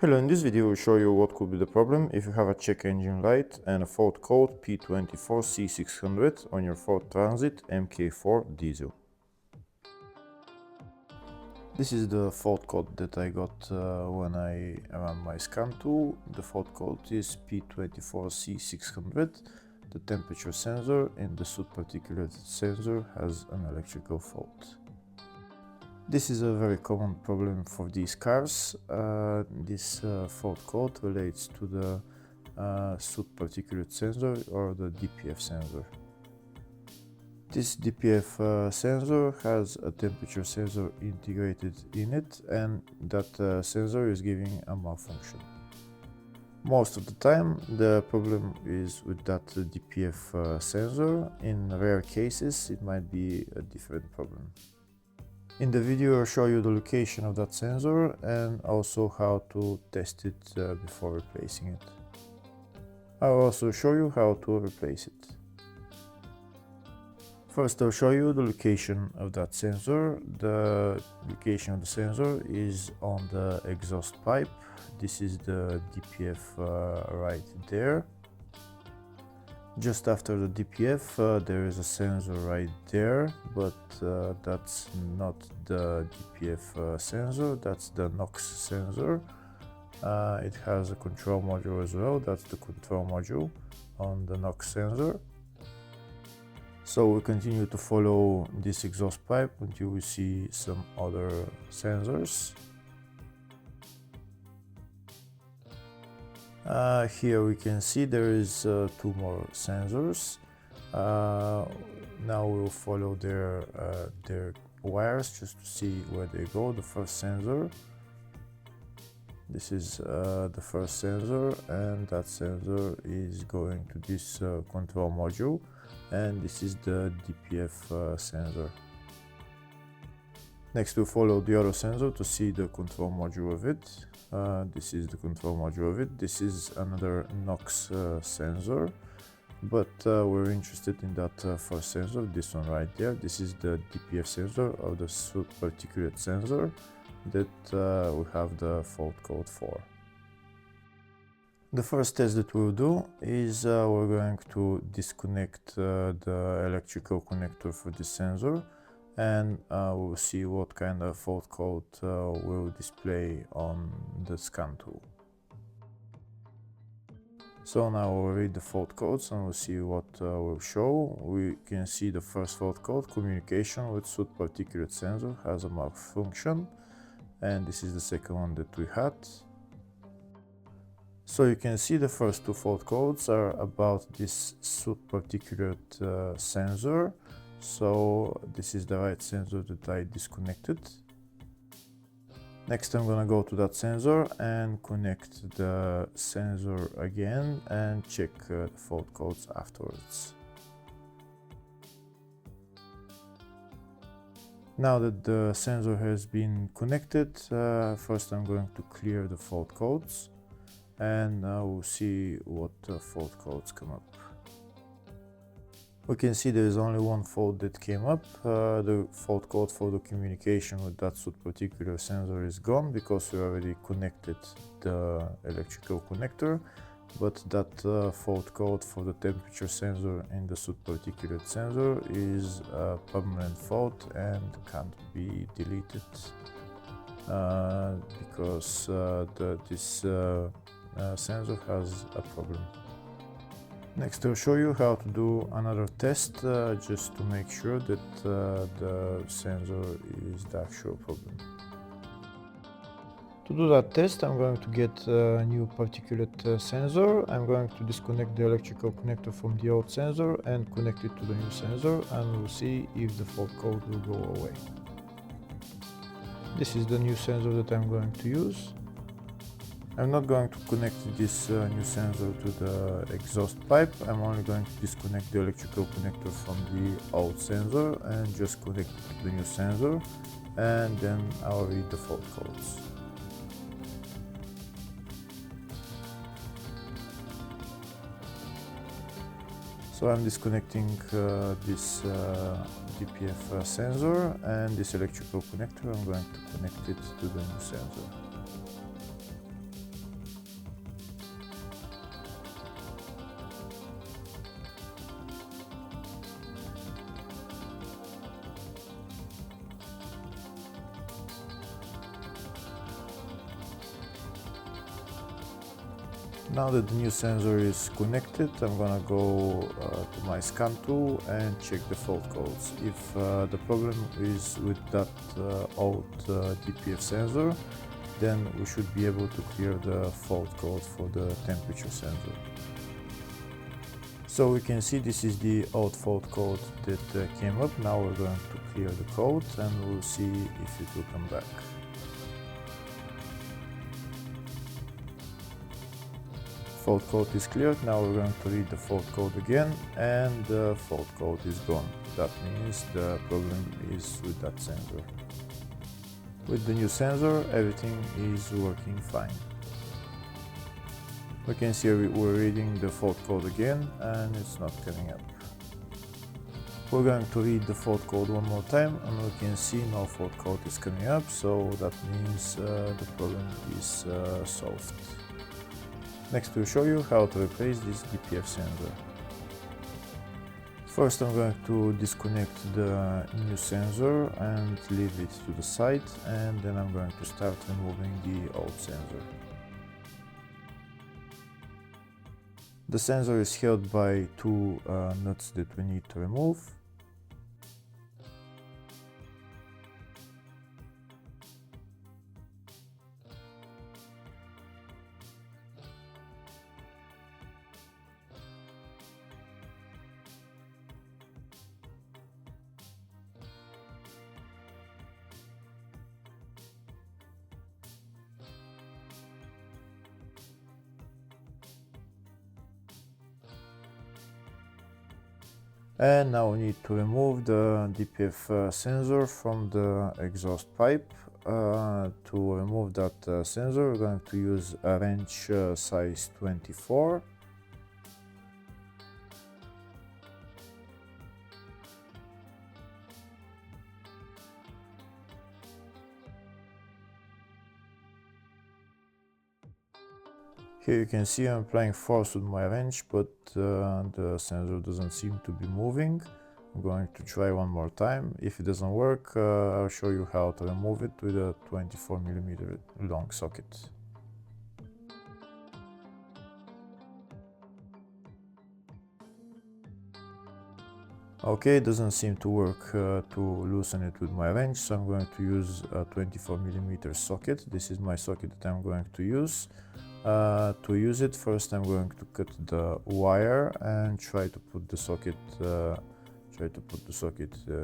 Hello, in this video we'll show you what could be the problem if you have a check engine light and a fault code P24C600 on your Ford Transit Mk4 diesel. This is the fault code that I got when I ran my scan tool. The fault code is P24C600 The Temperature Sensor, and the Soot Particulate Sensor has an electrical fault. This is a very common problem for these cars. This fault code relates to the Soot Particulate Sensor or the DPF sensor. This DPF sensor has a temperature sensor integrated in it, and that sensor is giving a malfunction. Most of the time the problem is with that DPF sensor. In rare cases it might be a different problem. In the video I'll show you the location of that sensor and also how to test it before replacing it. I'll also show you how to replace it. First I'll show you the location of that sensor. The location of the sensor is on the exhaust pipe. This is the DPF right there. Just after the DPF there is a sensor right there, but that's not the DPF sensor, that's the NOx sensor. It has a control module as well, that's the control module on the NOx sensor. So we continue to follow this exhaust pipe until we see some other sensors. Here we can see there is two more sensors. Now we'll follow their wires just to see where they go. The first sensor, this is the first sensor, and that sensor is going to this control module, and this is the DPF sensor. Next we'll follow the other sensor to see the control module of it. This is the control module of it. This is another NOx sensor, but we're interested in that first sensor, this one right there. This is the DPF sensor of the Soot Particulate Sensor that we have the fault code for. The first test that we'll do is we're going to disconnect the electrical connector for this sensor, and we'll see what kind of fault code will display on the scan tool. So now we'll read the fault codes and we'll see what will show. We can see the first fault code, communication with Soot Particulate Sensor has a malfunction, and this is the second one that we had. So you can see the first two fault codes are about this Soot Particulate sensor. So this is the right sensor that I disconnected. Next I'm gonna go to that sensor and connect the sensor again and check the fault codes afterwards. Now that the sensor has been connected, first I'm going to clear the fault codes, and we'll see what fault codes come up. We can see there is only one fault that came up. The fault code for the communication with that Soot Particulate Sensor is gone because we already connected the electrical connector, but that fault code for the temperature sensor in the Soot Particulate Sensor is a permanent fault and can't be deleted because this sensor has a problem. Next I'll show you how to do another test just to make sure that the sensor is the actual problem. To do that test I'm going to get a new particulate sensor. I'm going to disconnect the electrical connector from the old sensor and connect it to the new sensor, and we'll see if the fault code will go away. This is the new sensor that I'm going to use. I'm not going to connect this new sensor to the exhaust pipe. I'm only going to disconnect the electrical connector from the old sensor and just connect it to the new sensor, and then I'll read the fault codes. So I'm disconnecting this DPF sensor, and this electrical connector I'm going to connect it to the new sensor. Now that the new sensor is connected, I'm gonna go to my scan tool and check the fault codes. If the problem is with that old DPF sensor, then we should be able to clear the fault code for the temperature sensor. So we can see this is the old fault code that came up. Now we're going to clear the code and we'll see if it will come back. Fault code is cleared. Now we're going to read the fault code again and the fault code is gone. That means the problem is with that sensor. With the new sensor, everything is working fine. We can see we're reading the fault code again and it's not coming up. We're going to read the fault code one more time and we can see no fault code is coming up, so that means the problem is solved. Next we'll show you how to replace this DPF sensor. First I'm going to disconnect the new sensor and leave it to the side, and then I'm going to start removing the old sensor. The sensor is held by two nuts that we need to remove. And now we need to remove the DPF sensor from the exhaust pipe. To remove that sensor, we're going to use a wrench size 24. Here you can see I'm applying force with my wrench, but the sensor doesn't seem to be moving. I'm going to try one more time. If it doesn't work, I'll show you how to remove it with a 24mm long socket. Okay, it doesn't seem to work to loosen it with my wrench, so I'm going to use a 24mm socket. This is my socket that I'm going to use. To use it, first I'm going to cut the wire and try to put the socket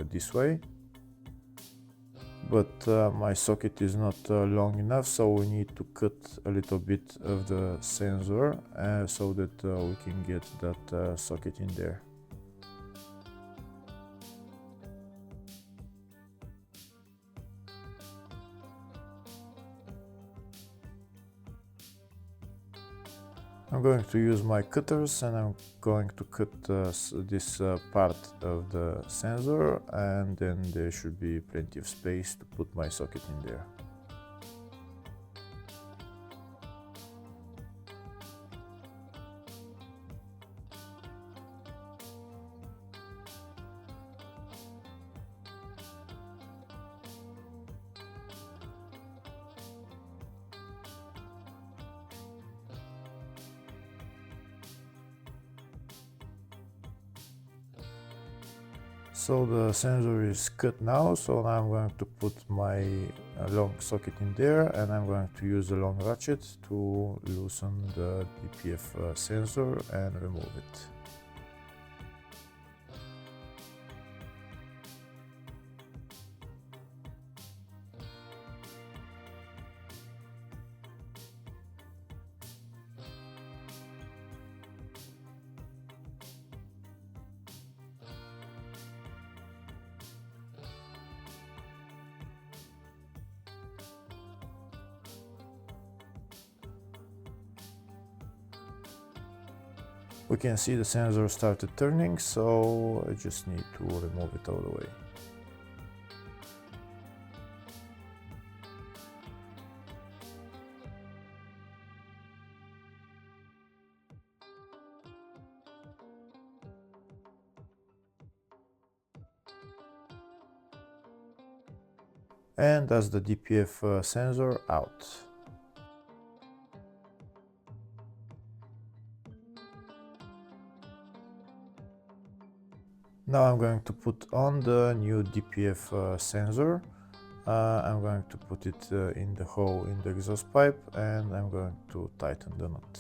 this way. But my socket is not long enough, so we need to cut a little bit of the sensor so that we can get that socket in there. I'm going to use my cutters and I'm going to cut this part of the sensor, and then there should be plenty of space to put my socket in there. So the sensor is cut now, so now I'm going to put my long socket in there, and I'm going to use a long ratchet to loosen the DPF sensor and remove it. We can see the sensor started turning, so I just need to remove it all the way. And that's the DPF sensor out. Now I'm going to put on the new DPF sensor. I'm going to put it in the hole in the exhaust pipe, and I'm going to tighten the nut.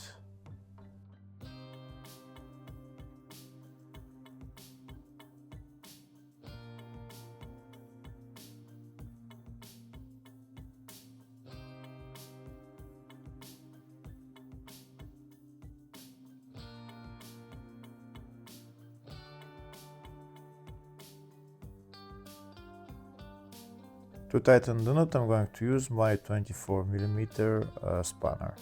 To tighten the nut, I'm going to use my 24mm spanner.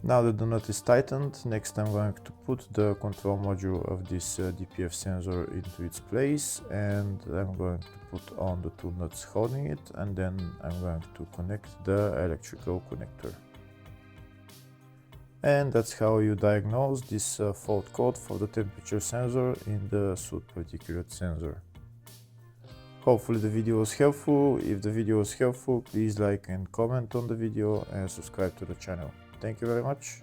Now that the nut is tightened, next I'm going to put the control module of this DPF sensor into its place, and I'm going to put on the two nuts holding it, and then I'm going to connect the electrical connector. And that's how you diagnose this fault code for the temperature sensor in the Soot Particulate Sensor. Hopefully the video was helpful. If the video was helpful, please like and comment on the video and subscribe to the channel. Thank you very much.